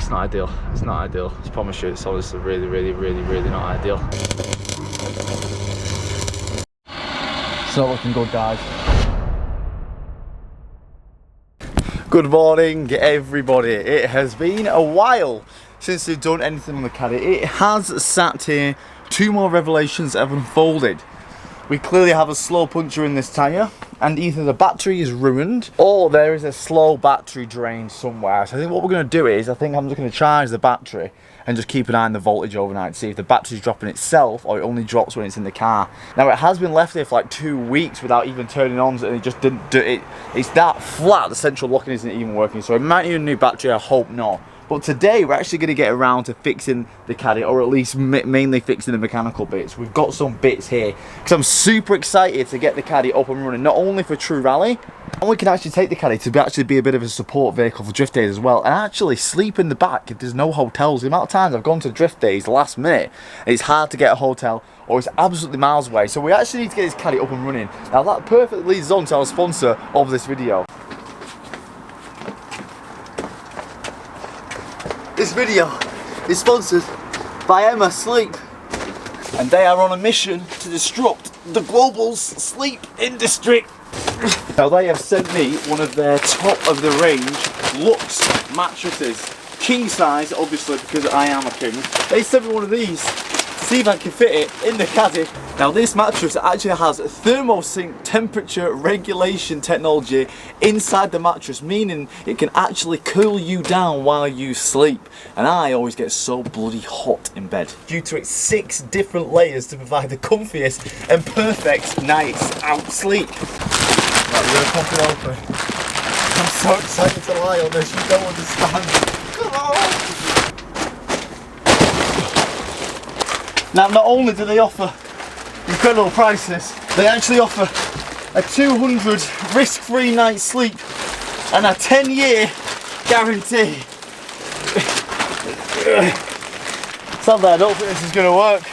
it's not ideal. It's not ideal. I promise you, it's honestly really not ideal. It's not looking good, guys. Good morning, everybody. It has been a while since we've done anything on the Caddy. It has sat here. 2 more revelations have unfolded. We clearly have a slow puncture in this tyre, and either the battery is ruined or there is a slow battery drain somewhere. So I think what we're going to do is, I think I'm just going to charge the battery and just keep an eye on the voltage overnight to see if the battery's dropping itself or it only drops when it's in the car. Now, it has been left there for like 2 weeks without even turning on, and it just didn't do it. It's that flat, the central locking isn't even working, so it might need a new battery, I hope not. But today we're actually going to get around to fixing the Caddy, or at least mainly fixing the mechanical bits. We've got some bits here because I'm super excited to get the Caddy up and running, not only for True Rally, and we can actually take the Caddy to actually be a bit of a support vehicle for drift days as well, and actually sleep in the back if there's no hotels. The amount of times I've gone to drift days last minute, and it's hard to get a hotel, or it's absolutely miles away. So we actually need to get this Caddy up and running. Now that perfectly leads on to our sponsor of this video. This video is sponsored by Emma Sleep, and they are on a mission to disrupt the global sleep industry. Now they have sent me one of their top of the range luxe mattresses, king size obviously because I am a king. They sent me one of these to see if I can fit it in the Caddy. Now this mattress actually has thermosync temperature regulation technology inside the mattress, meaning it can actually cool you down while you sleep. And I always get so bloody hot in bed due to its 6 different layers to provide the comfiest and perfect night's out sleep. Right, we're gonna pop it open. I'm so excited to lie on this, you don't understand. Come on! Now not only do they offer incredible prices, they actually offer a 200 risk-free night's sleep and a 10-year guarantee. Sadly, I don't think this is going to work.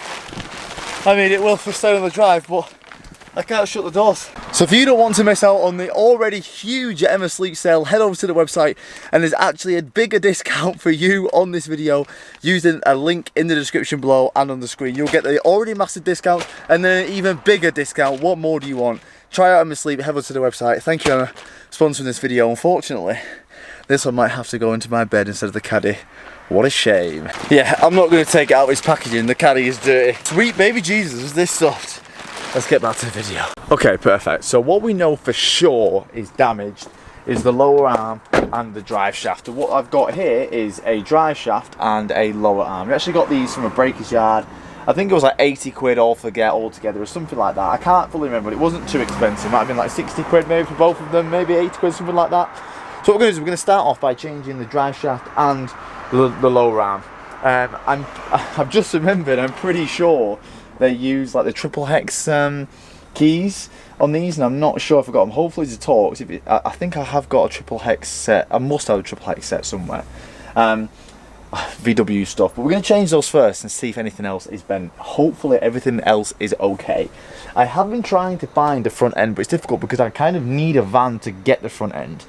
I mean, it will for staying on the drive, but I can't shut the doors. So if you don't want to miss out on the already huge Emma Sleep sale, head over to the website, and there's actually a bigger discount for you on this video using a link in the description below and on the screen. You'll get the already massive discount and then an even bigger discount. What more do you want? Try out Emma Sleep, head over to the website. Thank you, Emma, for sponsoring this video. Unfortunately, this one might have to go into my bed instead of the Caddy. What a shame. Yeah, I'm not going to take it out of its packaging. The Caddy is dirty. Sweet baby Jesus, is this soft? Let's get back to the video. Okay, perfect. So what we know for sure is damaged is the lower arm and the drive shaft. And what I've got here is a drive shaft and a lower arm. We actually got these from a breaker's yard. I think it was like 80 quid altogether or something like that. I can't fully remember, but it wasn't too expensive. It might have been like 60 quid maybe for both of them, maybe 80 quid, something like that. So what we're going to do is we're going to start off by changing the drive shaft and the lower arm. I've just remembered, I'm pretty sure they use like the triple hex keys on these, and I'm not sure if I got them. Hopefully it's a Torx. I think I have got a triple hex set. I must have a triple hex set somewhere. VW stuff, but we're going to change those first and see if anything else is bent. Hopefully everything else is okay. I have been trying to find the front end, but it's difficult because I kind of need a van to get the front end.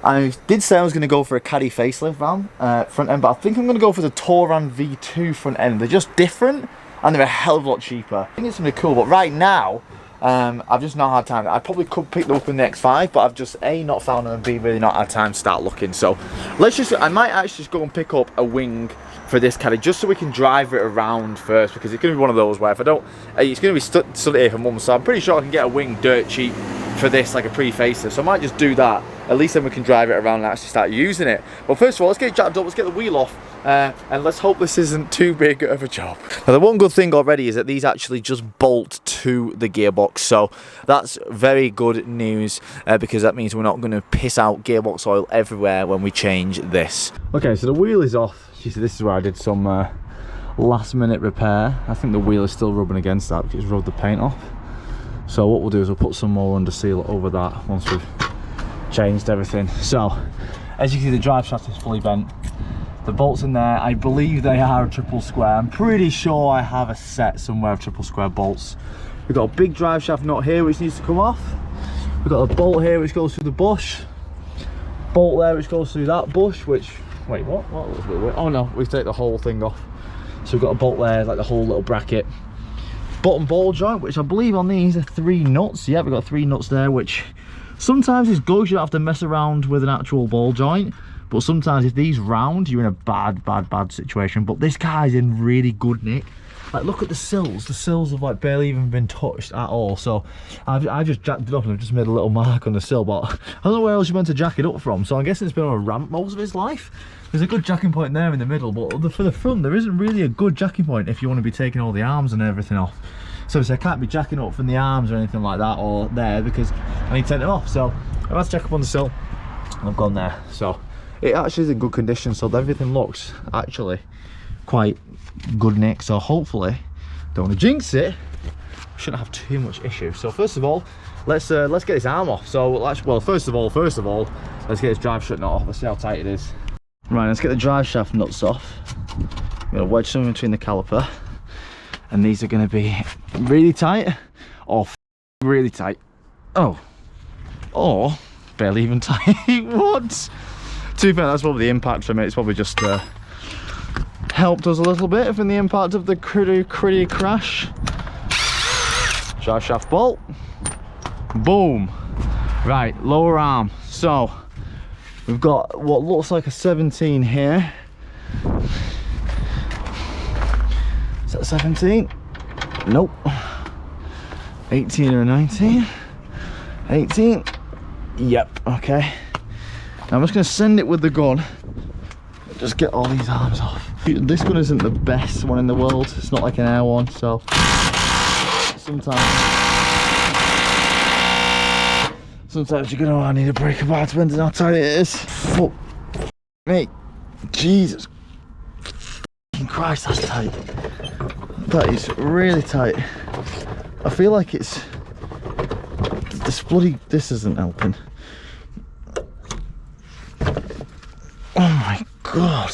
I did say I was going to go for a Caddy facelift van front end, but I think I'm going to go for the Touran V2 front end. They're just different and they're a hell of a lot cheaper. I think it's going to be cool, but right now I've just not had time. I probably could pick them up in the X5, but I've just A, not found them, and B, really not had time to start looking. So I might actually just go and pick up a wing for this Caddy just so we can drive it around first, because it's going to be one of those where if I don't, it's going to be stood here for months, so I'm pretty sure I can get a wing dirt cheap for this, like a pre-facelift. So I might just do that. At least then we can drive it around and actually start using it. But first of all, let's get it jacked up, let's get the wheel off, and let's hope this isn't too big of a job. Now the one good thing already is that these actually just bolt to the gearbox, so that's very good news, because that means we're not going to piss out gearbox oil everywhere when we change this. Okay, so the wheel is off. This is where I did some last minute repair. I think the wheel is still rubbing against that because it's rubbed the paint off. So what we'll do is we'll put some more under seal over that once we've changed everything. So as you can see, the drive shaft is fully bent. The bolts in there, I believe they are a triple square. I'm pretty sure I have a set somewhere of triple square bolts. We've got a big drive shaft nut here which needs to come off. We've got a bolt here which goes through the bush. bolt there which goes through that bush, which, wait, what? Oh no, we take the whole thing off. So we've got a bolt there, like the whole little bracket. Bottom ball joint, which I believe on these are 3 nuts. Yeah, we've got 3 nuts there, which sometimes is good. You don't have to mess around with an actual ball joint. But sometimes if these round, you're in a bad situation. But this guy's in really good nick. Like, look at the sills. The sills have like barely even been touched at all. So I've just jacked it up and I've just made a little mark on the sill. But I don't know where else you're meant to jack it up from. So I'm guessing it's been on a ramp most of its life. There's a good jacking point there in the middle, but for the front there isn't really a good jacking point if you want to be taking all the arms and everything off. So I can't be jacking up from the arms or anything like that or there because I need to take them off. So I've had to jack up on the sill and I've gone there. So it actually is in good condition, so everything looks actually quite good nick. So hopefully, don't want to jinx it, we shouldn't have too much issue. So first of all, let's get this arm off. So first of all, let's get this drive shaft nut off. Let's see how tight it is. Right, let's get the drive shaft nuts off. I'm going to wedge some between the caliper, and these are going to be really tight or really tight. Oh, or barely even tight. What? To be fair, that's probably the impact from it. It's probably just helped us a little bit from the impact of the critty crash. Drive shaft bolt. Boom. Right, lower arm. So we've got what looks like a 17 here. Is that 17? Nope. 18 or 19? 18? Yep, okay. Now I'm just going to send it with the gun. Just get all these arms off. This gun isn't the best one in the world. It's not like an air one, so sometimes you're going to need a breaker bar depending on how tight it is. Fuck me. Jesus Christ, that's tight. That is really tight. I feel like it's this isn't helping. Oh my god.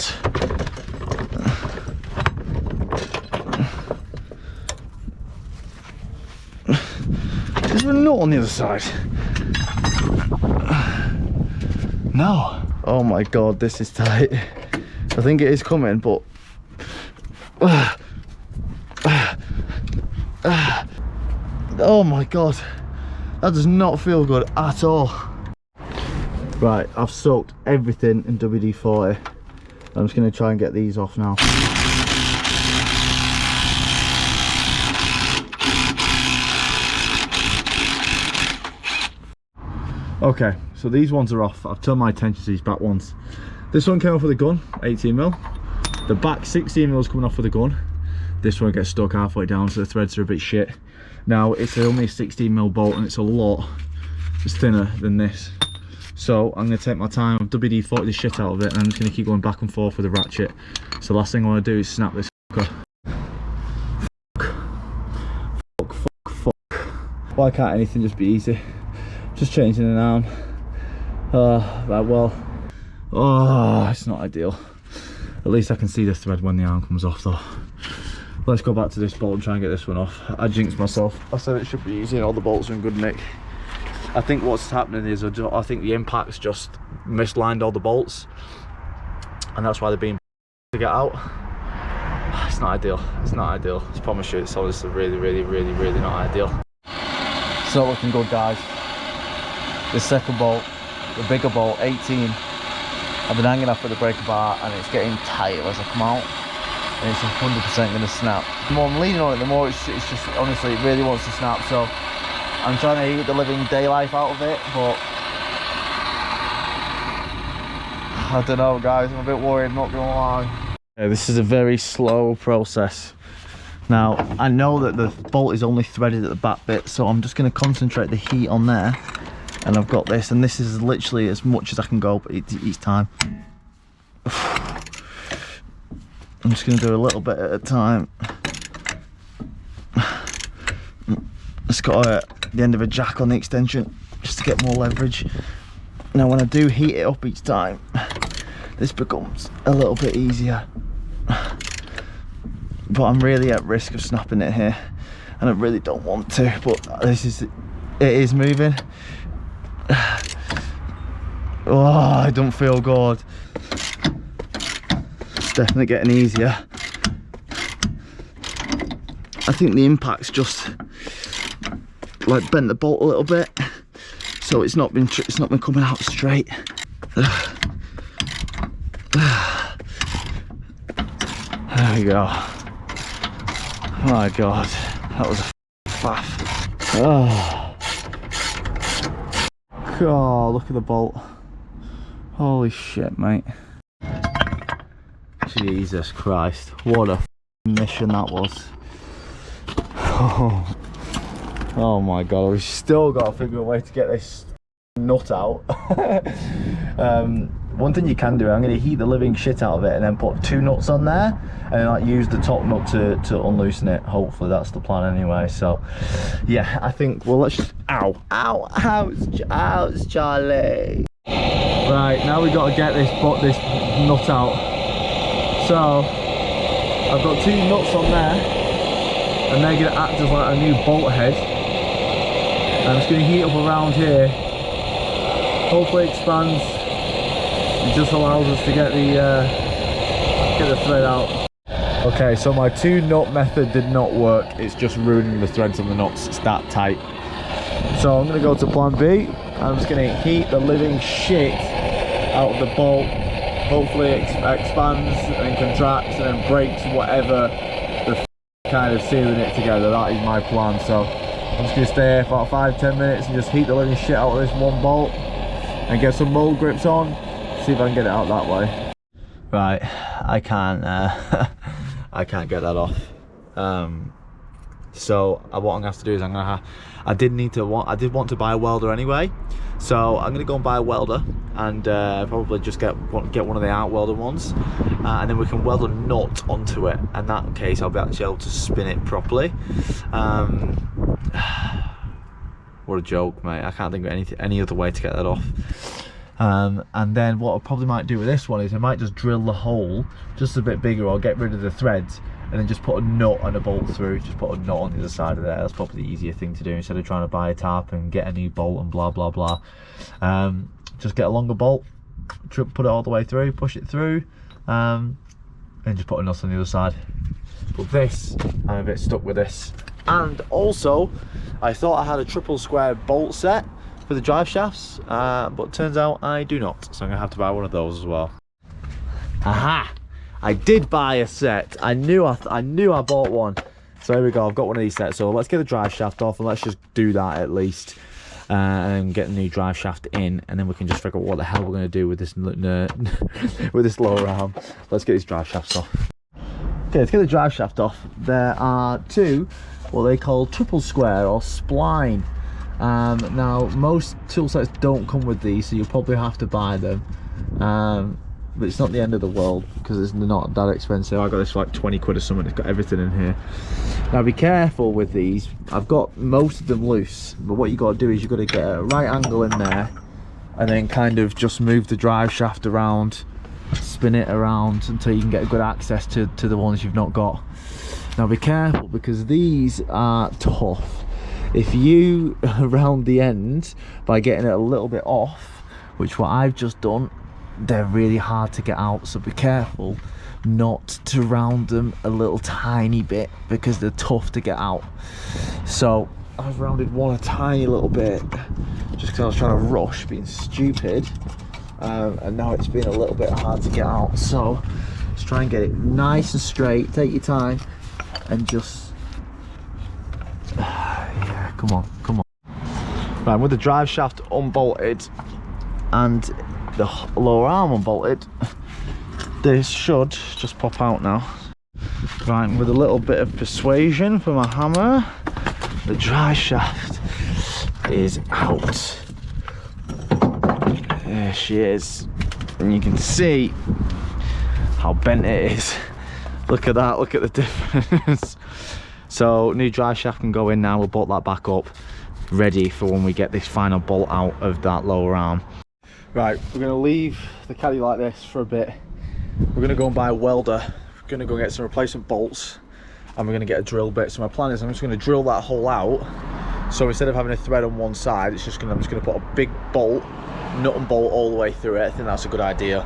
Is there a nut on the other side? No. Oh my god, this is tight. I think it is coming, but oh my god, that does not feel good at all. Right, I've soaked everything in WD-40. I'm just going to try and get these off now. Okay, so these ones are off. I've turned my attention to these back ones. This one came off with a gun, 18mm. The back 16mm is coming off with a gun. This one gets stuck halfway down, so the threads are a bit shit. Now, it's only a 16mm bolt and it's it's thinner than this. So I'm going to take my time, I've WD-40 the shit out of it, and I'm just going to keep going back and forth with the ratchet. So the last thing I want to do is snap this fucker. Fuck. Why can't anything just be easy? Just changing an arm. Right, well, it's not ideal. At least I can see the thread when the arm comes off though. Let's go back to this bolt and try and get this one off. I jinxed myself. I said it should be easy and all the bolts are in good nick. I think what's happening is I think the impact's just mislined all the bolts, and that's why they're being to get out. It's not ideal. It's not ideal. I promise you, it's honestly really not ideal. It's not looking good, guys. The second bolt, the bigger bolt, 18. I've been hanging off with the breaker bar, and it's getting tight as I come out, and it's 100% going to snap. The more I'm leaning on it, the more it's just honestly, it really wants to snap. So I'm trying to eat the living day life out of it, but I don't know, guys. I'm a bit worried, not gonna lie. Yeah, this is a very slow process. Now, I know that the bolt is only threaded at the back bit, so I'm just going to concentrate the heat on there. And I've got this, and this is literally as much as I can go, but each time. I'm just going to do a little bit at a time. It's got the end of a jack on the extension, just to get more leverage. Now, when I do heat it up each time, this becomes a little bit easier. But I'm really at risk of snapping it here, and I really don't want to, but it is moving. Oh, it don't feel good. It's definitely getting easier. I think the impact's just like bent the bolt a little bit, so it's not been coming out straight. There we go. Oh my god, that was a faff. Oh, look at the bolt. Holy shit, mate. Jesus Christ, what a mission that was. Oh my god, we've still got to figure a way to get this nut out. One thing you can do, I'm going to heat the living shit out of it and then put 2 nuts on there and then like use the top nut to unloosen it. Hopefully that's the plan anyway. So yeah, I think, well, let's just, ouch, Charlie. Right, now we've got to get this nut out. So I've got 2 nuts on there and they're going to act as like a new bolt head. I'm just going to heat up around here. Hopefully it expands. It just allows us to get the thread out. Okay, so my 2 nut method did not work. It's just ruining the threads on the nuts. It's that tight. So I'm going to go to plan B. I'm just going to heat the living shit out of the bolt. Hopefully it expands and contracts and then breaks whatever the kind of sealing it together. That is my plan. So I'm just going to stay here for about 5-10 minutes and just heat the living shit out of this one bolt and get some mold grips on, see if I can get it out that way. Right, I can't I can't get that off. So what I'm gonna have to do is I did want to buy a welder anyway, so I'm gonna go and buy a welder and probably just get one of the out welder ones, and then we can weld a nut onto it. In that case I'll be actually able to spin it properly. What a joke, mate. I can't think of any other way to get that off. And then what I probably might do with this one is I might just drill the hole just a bit bigger, or get rid of the threads and then just put a nut and a bolt through. Just put a nut on the other side of there. That's probably the easier thing to do instead of trying to buy a tap and get a new bolt and blah blah blah. Just get a longer bolt, put it all the way through, push it through, and just put a nut on the other side. But this, I'm a bit stuck with this. And also I thought I had a triple square bolt set for the drive shafts, but turns out I do not, so I'm gonna have to buy one of those as well. Aha! I did buy a set. I knew I bought one. So here we go, I've got one of these sets. So let's get the drive shaft off and let's just do that at least, and get the new drive shaft in, and then we can just figure out what the hell we're going to do with this with this lower arm. Let's get these drive shafts off. Okay, let's get the drive shaft off. There are 2 what they call triple square or spline. Now most tool sets don't come with these, so you'll probably have to buy them, but it's not the end of the world because it's not that expensive. I got this for like 20 quid or something. It's got everything in here. Now be careful with these. I've got most of them loose, but what you got to do is you've got to get a right angle in there and then kind of just move the drive shaft around, spin it around until you can get good access to the ones you've not got. Now be careful because these are tough. If you round the end by getting it a little bit off, which what I've just done, they're really hard to get out, so be careful not to round them a little tiny bit because they're tough to get out. So I've rounded one a tiny little bit just because I was trying to rush, being stupid, and now it's been a little bit hard to get out. So just try and get it nice and straight, take your time and just yeah, come on. Right, with the drive shaft unbolted and the lower arm unbolted, this should just pop out now. Right, with a little bit of persuasion from a hammer, the drive shaft is out. There she is, and you can see how bent it is. Look at that, look at the difference. So new drive shaft can go in now. We'll bolt that back up, ready for when we get this final bolt out of that lower arm. Right, we're going to leave the Caddy like this for a bit. We're going to go and buy a welder. We're going to go get some replacement bolts, and we're going to get a drill bit. So my plan is I'm just going to drill that hole out. So instead of having a thread on one side, I'm just going to put a big bolt nut and bolt all the way through it. I think that's a good idea.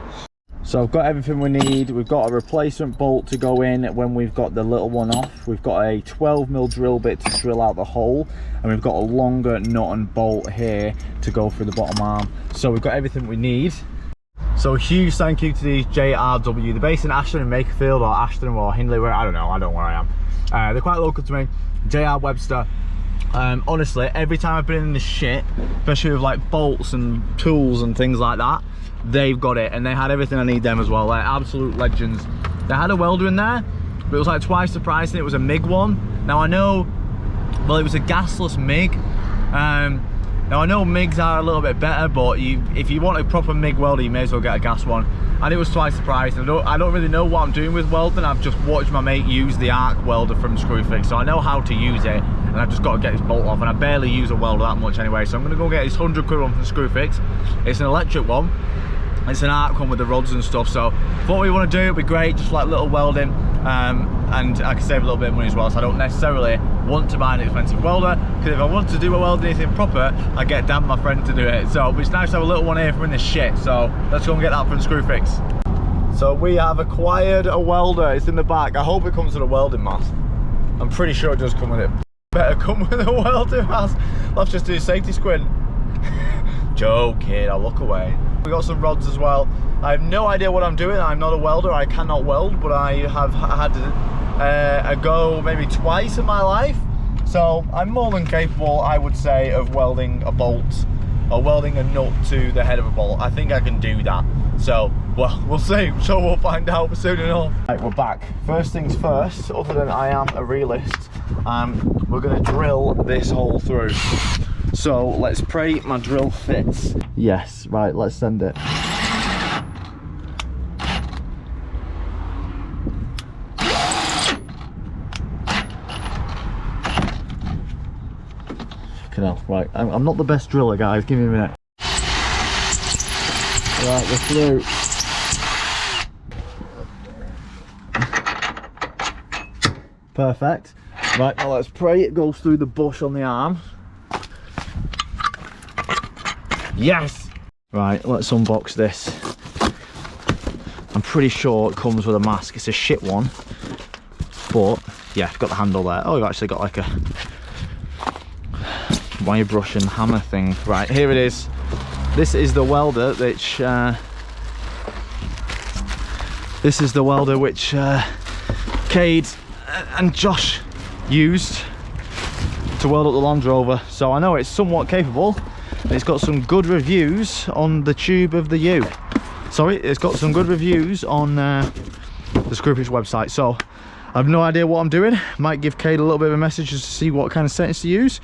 So I've got everything we need. We've got a replacement bolt to go in when we've got the little one off. We've got a 12mm drill bit to drill out the hole, and we've got a longer nut and bolt here to go through the bottom arm. So we've got everything we need. So a huge thank you to these JRW. They're based in Ashton and Makerfield, or Ashton or Hindley, where I don't know where I am. They're quite local to me. JR Webster. Honestly, every time I've been in this shit, especially with like bolts and tools and things like that, they've got it, and they had everything I need them as well. They're absolute legends. They had a welder in there, but it was like twice the price, and it was a MIG one. Now I know, well, it was a gasless MIG. Now I know MIGs are a little bit better, but if you want a proper MIG welder, you may as well get a gas one. And it was twice the price. And I don't really know what I'm doing with welding. I've just watched my mate use the arc welder from Screwfix, so I know how to use it, and I've just got to get this bolt off, and I barely use a welder that much anyway, so I'm going to go get this 100 quid one from Screwfix. It's an electric one. It's an arc one with the rods and stuff, so what we want to do, it'd be great, just like little welding, and I can save a little bit of money as well. So I don't necessarily want to buy an expensive welder, because if I want to do a weld anything proper, I get Dan, my friend, to do it. So it's nice to have a little one here for in this shit, so let's go and get that from Screwfix. So we have acquired a welder. It's in the back. I hope it comes with a welding mask. I'm pretty sure it does come with it. Better come with a welding mask. Let's just do a safety squint. Joking, I'll look away. We got some rods as well. I have no idea what I'm doing. I'm not a welder, I cannot weld, but I have had a go maybe twice in my life. So I'm more than capable, I would say, of welding a bolt or welding a nut to the head of a bolt. I think I can do that. So, well, we'll see. So we'll find out soon enough. Right, we're back. First things first, other than I am a realist, we're gonna drill this hole through. So let's pray my drill fits. Yes, right, let's send it. Fucking hell, right, I'm not the best driller, guys, give me a minute. Right, we're through. Perfect. Right, now let's pray it goes through the bush on the arm. Yes! Right, let's unbox this. I'm pretty sure it comes with a mask. It's a shit one, but yeah, I've got the handle there. Oh, we've actually got like a wire brush and hammer thing. Right, here it is. This is the welder which Cade and Josh used to weld up the Land Rover. So I know it's somewhat capable. It's got some good reviews on the tube of the U. Sorry, it's got some good reviews on the Screwfix website. So I have no idea what I'm doing. Might give Cade a little bit of a message just to see what kind of settings to use.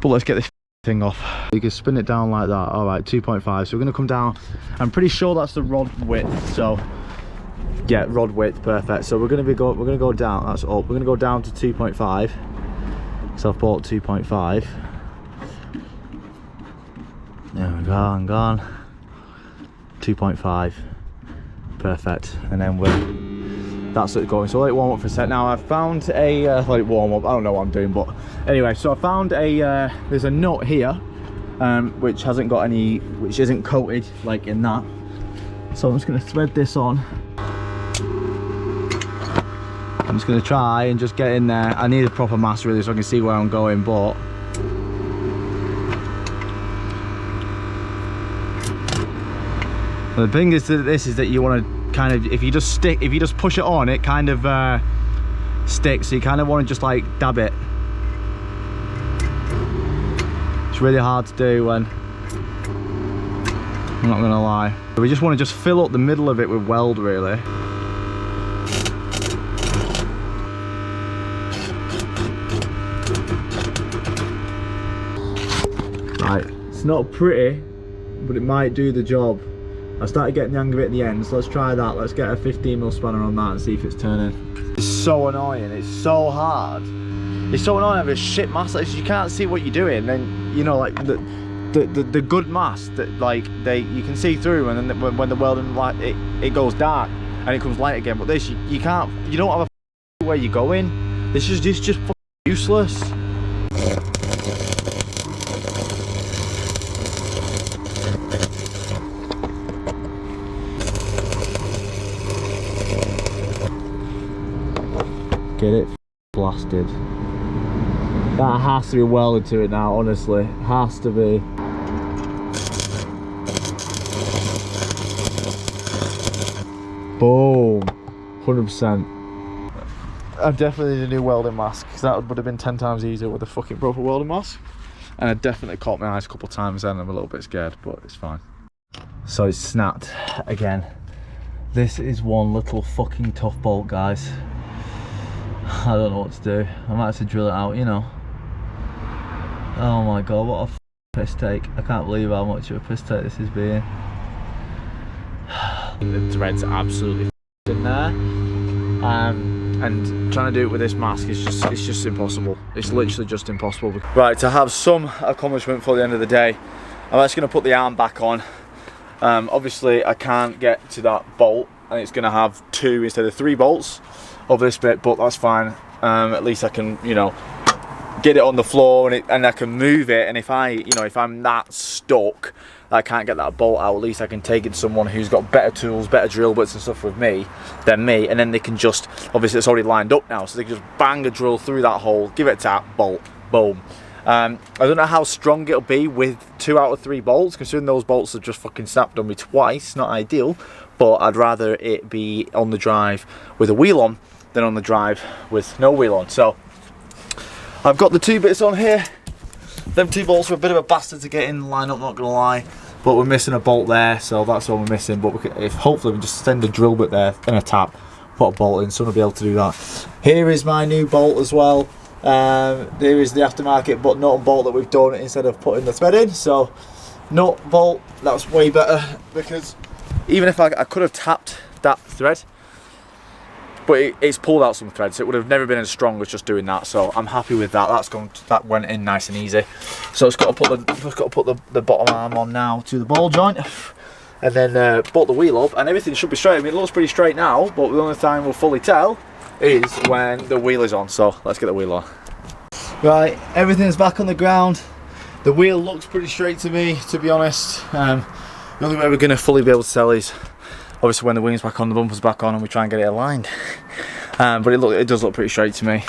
But let's get this thing off. You can spin it down like that. All right, 2.5. So we're going to come down. I'm pretty sure that's the rod width. So yeah, rod width, perfect. So we're going to go down. That's up. We're going to go down to 2.5. So I've bought 2.5. There we go, I'm gone. 2.5, perfect. And then that's it going. So let it warm up for a sec. Now I've found a let it warm up. I don't know what I'm doing, but anyway. So I found a there's a nut here, which hasn't got any, which isn't coated like in that. So I'm just going to thread this on. I'm just going to try and just get in there. I need a proper mask really so I can see where I'm going, but the thing is that this is that you want to kind of, if you just push it on, it kind of sticks. So you kind of want to just like dab it. It's really hard to do when, I'm not gonna lie. We just want to just fill up the middle of it with weld really. Right, it's not pretty, but it might do the job. I started getting the hang of it at the end, so let's try that. Let's get a 15mm spanner on that and see if it's turning. It's so annoying, it's so hard. It's so annoying having a shit mask, like, you can't see what you're doing. Then, you know, like the good mask that like you can see through, and then when the welding light it goes dark and it comes light again. But this you can't, you don't have a where you're going. This is just useless. Get it blasted. That has to be welded to it now, honestly. Has to be. Boom. 100%. I definitely need a new welding mask, because that would have been 10 times easier with a fucking proper welding mask. And I definitely caught my eyes a couple of times then. I'm a little bit scared, but it's fine. So it's snapped again. This is one little fucking tough bolt, guys. I don't know what to do. I might have to drill it out, you know. Oh my god, what a piss take. I can't believe how much of a piss take this is being. The threads are absolutely in there. And trying to do it with this mask is just impossible. It's literally just impossible. Right, to have some accomplishment for the end of the day, I'm actually going to put the arm back on. Obviously I can't get to that bolt, and it's going to have 2 instead of 3 bolts of this bit, but that's fine. At least I can, you know, get it on the floor, and I can move it. And if I'm that stuck, I can't get that bolt out, at least I can take it to someone who's got better tools, better drill bits and stuff than me, and then they can just, obviously it's already lined up now, so they can just bang a drill through that hole, give it a tap, bolt, boom. I don't know how strong it'll be with 2 out of 3 bolts, considering those bolts have just fucking snapped on me twice. Not ideal, but I'd rather it be on the drive with a wheel on than on the drive with no wheel on. So I've got the 2 bits on here. Them 2 bolts were a bit of a bastard to get in line up, not gonna lie, but we're missing a bolt there, so that's all we're missing. But hopefully we can just send a drill bit there and a tap, put a bolt in, so we'll be able to do that. Here is my new bolt as well. There is the aftermarket but nut and bolt that we've done instead of putting the thread in. So nut, bolt, that's way better, because even if I could have tapped that thread, but it's pulled out some threads, so it would have never been as strong as just doing that. So I'm happy with that. That went in nice and easy. So I've got to put the bottom arm on now to the ball joint, and then put the wheel up, and everything should be straight. I mean, it looks pretty straight now, but the only time we'll fully tell is when the wheel is on. So let's get the wheel on. Right, everything's back on the ground. The wheel looks pretty straight to me, to be honest. The only way we're going to fully be able to tell is obviously when the wing's back on, the bumper's back on, and we try and get it aligned. But it does look pretty straight to me,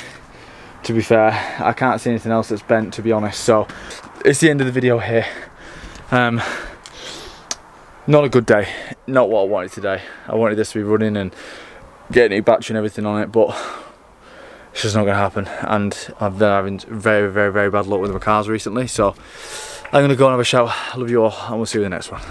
to be fair. I can't see anything else that's bent, to be honest. So it's the end of the video here. Not a good day, not what I wanted today. I wanted this to be running and getting a battery and everything on it, but it's just not going to happen. And I've been having very, very, very bad luck with my cars recently, so I'm going to go and have a shower. I love you all, and we'll see you in the next one.